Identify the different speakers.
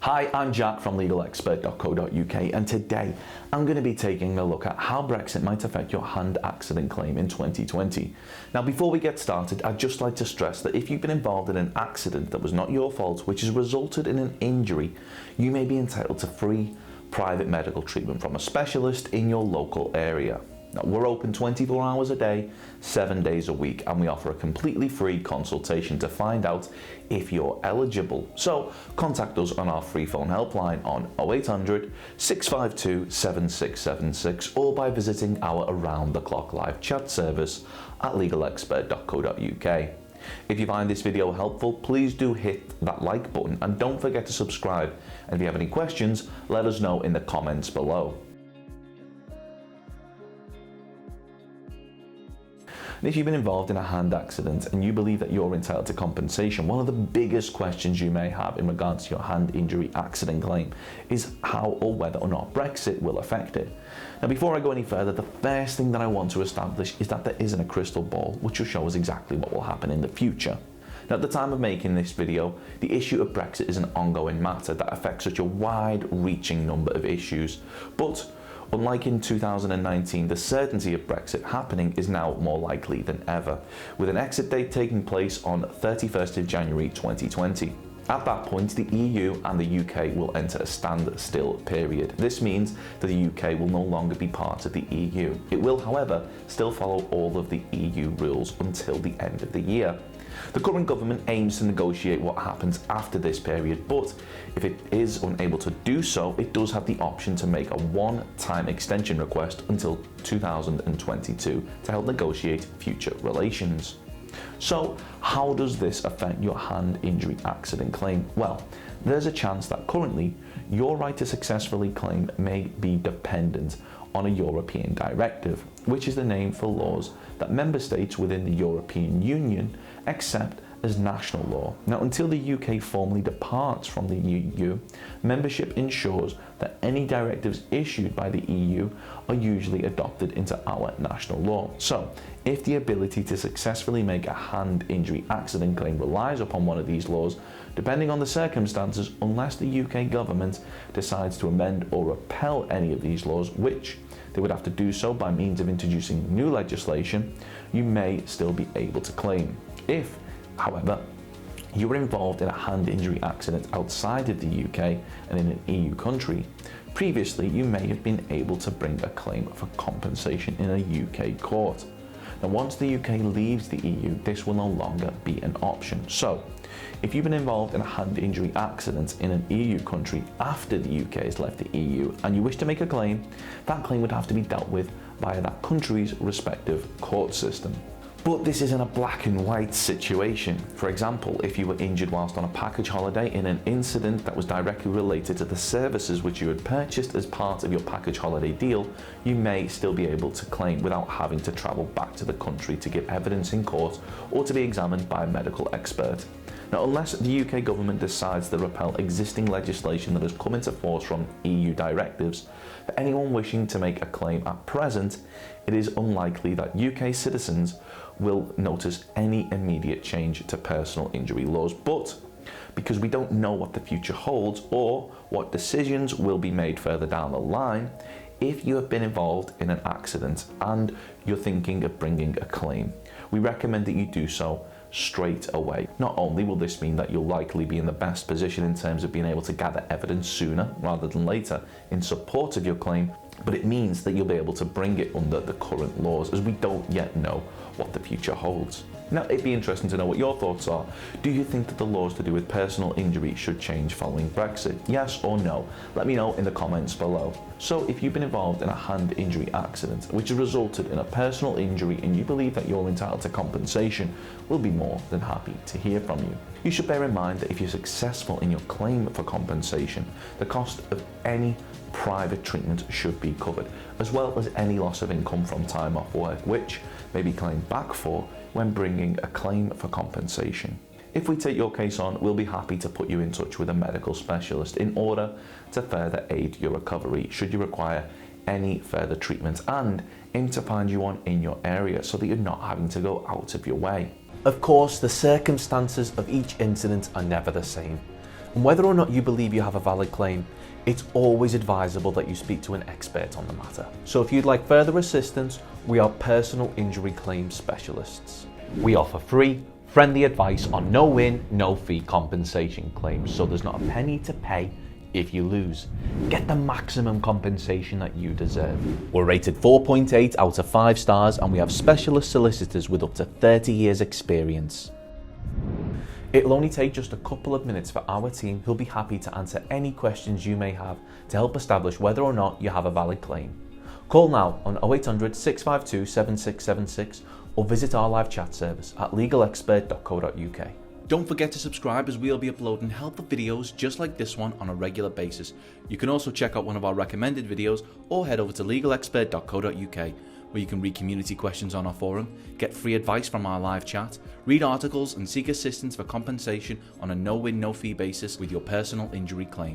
Speaker 1: Hi, I'm Jack from legalexpert.co.uk, and today I'm going to be taking a look at how Brexit might affect your hand accident claim in 2020. Now, before we get started, I'd just like to stress that if you've been involved in an accident that was not your fault, which has resulted in an injury, you may be entitled to free private medical treatment from a specialist in your local area. Now, we're open 24 hours a day, 7 days a week, and we offer a completely free consultation to find out if you're eligible. So contact us on our free phone helpline on 0800 652 7676 or by visiting our around-the-clock live chat service at legalexpert.co.uk. If you find this video helpful, please do hit that like button and don't forget to subscribe. And if you have any questions, let us know in the comments below. And if you've been involved in a hand accident and you believe that you're entitled to compensation, one of the biggest questions you may have in regards to your hand injury accident claim is how or whether or not Brexit will affect it. Now, before I go any further, the first thing that I want to establish is that there isn't a crystal ball which will show us exactly what will happen in the future. Now, at the time of making this video, the issue of Brexit is an ongoing matter that affects such a wide-reaching number of issues. But unlike in 2019, the certainty of Brexit happening is now more likely than ever, with an exit date taking place on 31st of January 2020. At that point, the EU and the UK will enter a standstill period. This means that the UK will no longer be part of the EU. It will, however, still follow all of the EU rules until the end of the year. The current government aims to negotiate what happens after this period, but if it is unable to do so, it does have the option to make a one-time extension request until 2022 to help negotiate future relations. So, how does this affect your hand injury accident claim? Well, there's a chance that currently your right to successfully claim may be dependent on a European directive, which is the name for laws that member states within the European Union accept as national law. Now, until the UK formally departs from the EU, membership ensures that any directives issued by the EU are usually adopted into our national law. So, if the ability to successfully make a hand injury accident claim relies upon one of these laws, depending on the circumstances, unless the UK government decides to amend or repeal any of these laws, which they would have to do so by means of introducing new legislation, you may still be able to claim. If, however, you were involved in a hand injury accident outside of the UK and in an EU country, previously you may have been able to bring a claim for compensation in a UK court. Now, once the UK leaves the EU, this will no longer be an option. So, if you've been involved in a hand injury accident in an EU country after the UK has left the EU and you wish to make a claim, that claim would have to be dealt with via that country's respective court system. But this isn't a black and white situation. For example, if you were injured whilst on a package holiday in an incident that was directly related to the services which you had purchased as part of your package holiday deal, you may still be able to claim without having to travel back to the country to give evidence in court or to be examined by a medical expert. Now, unless the UK government decides to repeal existing legislation that has come into force from EU directives, for anyone wishing to make a claim at present, it is unlikely that UK citizens will notice any immediate change to personal injury laws. But because we don't know what the future holds or what decisions will be made further down the line, if you have been involved in an accident and you're thinking of bringing a claim, we recommend that you do so straight away. Not only will this mean that you'll likely be in the best position in terms of being able to gather evidence sooner rather than later in support of your claim, but it means that you'll be able to bring it under the current laws, as we don't yet know what the future holds. Now, it'd be interesting to know what your thoughts are. Do you think that the laws to do with personal injury should change following Brexit? Yes or no? Let me know in the comments below. So, if you've been involved in a hand injury accident which has resulted in a personal injury and you believe that you're entitled to compensation, we'll be more than happy to hear from you. You should bear in mind that if you're successful in your claim for compensation, the cost of any private treatment should be covered, as well as any loss of income from time off work, which may be claimed back for when bringing a claim for compensation. If we take your case on, we'll be happy to put you in touch with a medical specialist in order to further aid your recovery should you require any further treatment, and aim to find you one in your area so that you're not having to go out of your way. Of course, the circumstances of each incident are never the same, And whether or not you believe you have a valid claim, it's always advisable that you speak to an expert on the matter. So if you'd like further assistance, we are personal injury claim specialists. We offer free, friendly advice on no win, no fee compensation claims, so there's not a penny to pay if you lose. Get the maximum compensation that you deserve. We're rated 4.8 out of 5 stars, and we have specialist solicitors with up to 30 years experience. It'll only take just a couple of minutes for our team, who'll be happy to answer any questions you may have to help establish whether or not you have a valid claim. Call now on 0800 652 7676 or visit our live chat service at legalexpert.co.uk. Don't forget to subscribe, as we'll be uploading helpful videos just like this one on a regular basis. You can also check out one of our recommended videos or head over to legalexpert.co.uk, where you can read community questions on our forum, get free advice from our live chat, read articles and seek assistance for compensation on a no-win, no-fee basis with your personal injury claim.